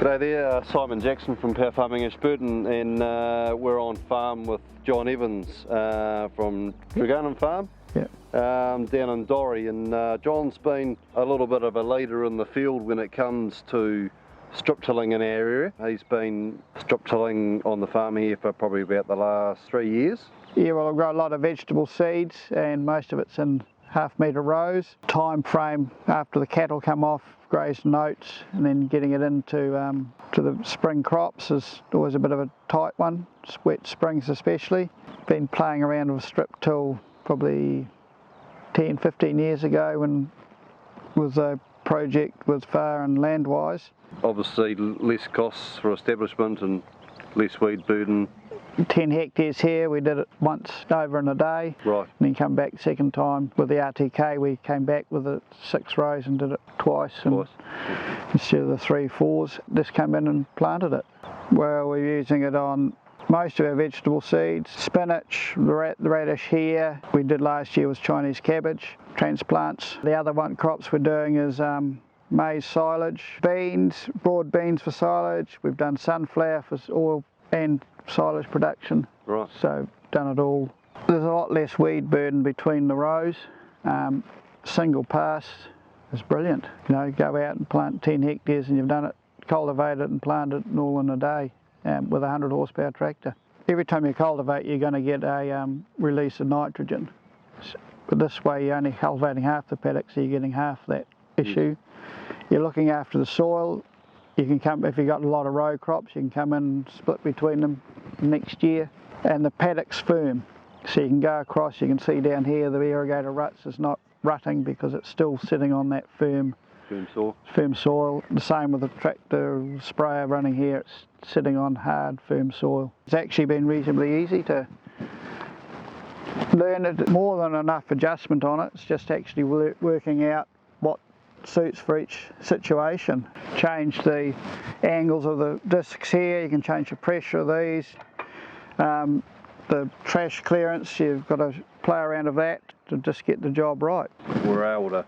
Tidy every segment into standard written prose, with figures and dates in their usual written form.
G'day there, Simon Jackson from Power Farming Ashburton, and we're on farm with John Evans from Kverneland farm. Yeah. Down in Dorrie, and John's been a little bit of a leader in the field when it comes to strip tilling in our area. He's been strip tilling on the farm here for probably about the last 3 years. Yeah, well, I've got a lot of vegetable seeds and most of it's in half-metre rows. Time frame after the cattle come off, grazed and oats, and then getting it into to the spring crops is always a bit of a tight one, wet springs especially. Been playing around with strip till probably 10-15 years ago when was a project with Far and Landwise. Obviously less costs for establishment and less weed burden. 10 hectares here, we did it once over in a day. Right. And then come back second time with the RTK, we came back with it 6 rows and did it twice. And instead of the 3-4s, just come in and planted it. Well, we're using it on most of our vegetable seeds, spinach, the radish here. We did last year was Chinese cabbage transplants. The other one crops we're doing is maize silage, beans, broad beans for silage. We've done sunflower for oil and silage production. Right. So done it all. There's a lot less weed burden between the rows. Single pass is brilliant. You know, go out and plant 10 hectares and you've done it, cultivate it and plant it all in a day. With a 100 horsepower tractor. Every time you cultivate you're going to get a release of nitrogen, but this way you're only cultivating half the paddock, so you're getting half that issue. You're looking after the soil. You can come, if you've got a lot of row crops, you can come in and split between them next year. And the paddock's firm, so you can go across, you can see down here the irrigator ruts is not rutting because it's still sitting on that firm soil. The same with the tractor sprayer running here, it's sitting on hard, firm soil. It's actually been reasonably easy to learn it, more than enough adjustment on it. It's just actually working out what suits for each situation. Change the angles of the discs here, you can change the pressure of these. The trash clearance, you've got to play around with that to just get the job right. We're able to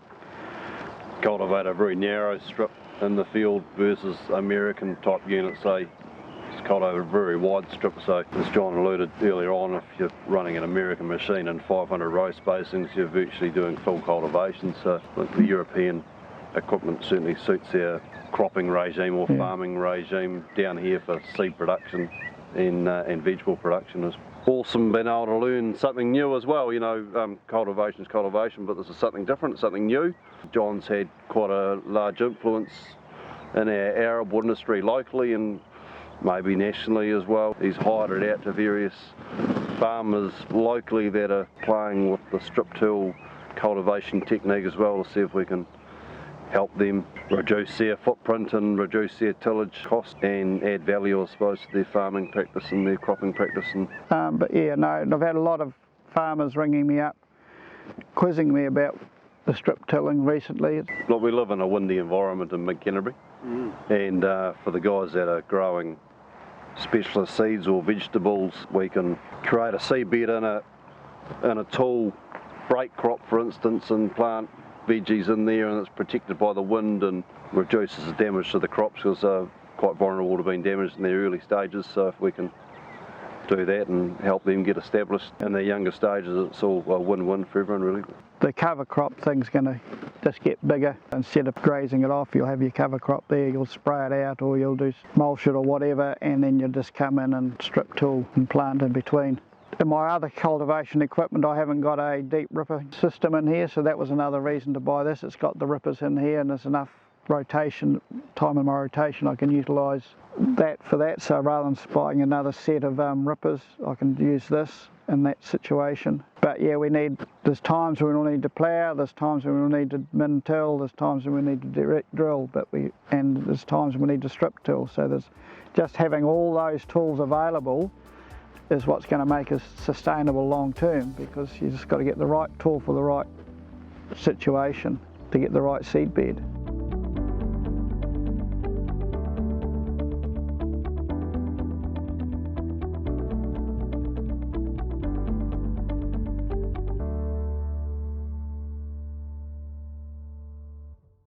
cultivate a very narrow strip in the field versus American type units, say it's cultivate a very wide strip. So as John alluded earlier on, if you're running an American machine in 500 row spacings, you're virtually doing full cultivation. So the European equipment certainly suits our cropping regime or farming regime down here for seed production and vegetable production. Is awesome being able to learn something new as well. You know, cultivation is cultivation, but this is something different, something new. John's had quite a large influence in our arable industry locally and maybe nationally as well. He's hired it out to various farmers locally that are playing with the strip till cultivation technique as well, to see if we can help them reduce their footprint and reduce their tillage cost and add value, I suppose, to their farming practice and their cropping practice. But yeah, no, I've had a lot of farmers ringing me up, quizzing me about the strip tilling recently. Look, we live in a windy environment in mid-Canterbury, and for the guys that are growing specialist seeds or vegetables, we can create a seed bed in a tall break crop, for instance, and plant veggies in there, and it's protected by the wind and reduces the damage to the crops because they're quite vulnerable to being damaged in their early stages. So if we can do that and help them get established in their younger stages, it's all a win-win for everyone really. The cover crop thing's going to just get bigger. Instead of grazing it off, you'll have your cover crop there, you'll spray it out or you'll do mulch it or whatever, and then you'll just come in and strip till and plant in between. In my other cultivation equipment, I haven't got a deep ripper system in here, so that was another reason to buy this. It's got the rippers in here and there's enough rotation, time in my rotation, I can utilise that for that. So rather than buying another set of rippers, I can use this in that situation. But yeah, there's times when we'll need to plough, there's times when we'll need to min till, there's times when we need to direct drill, and there's times when we need to strip till. So there's just having all those tools available is what's going to make us sustainable long term, because you just got to get the right tool for the right situation to get the right seed bed.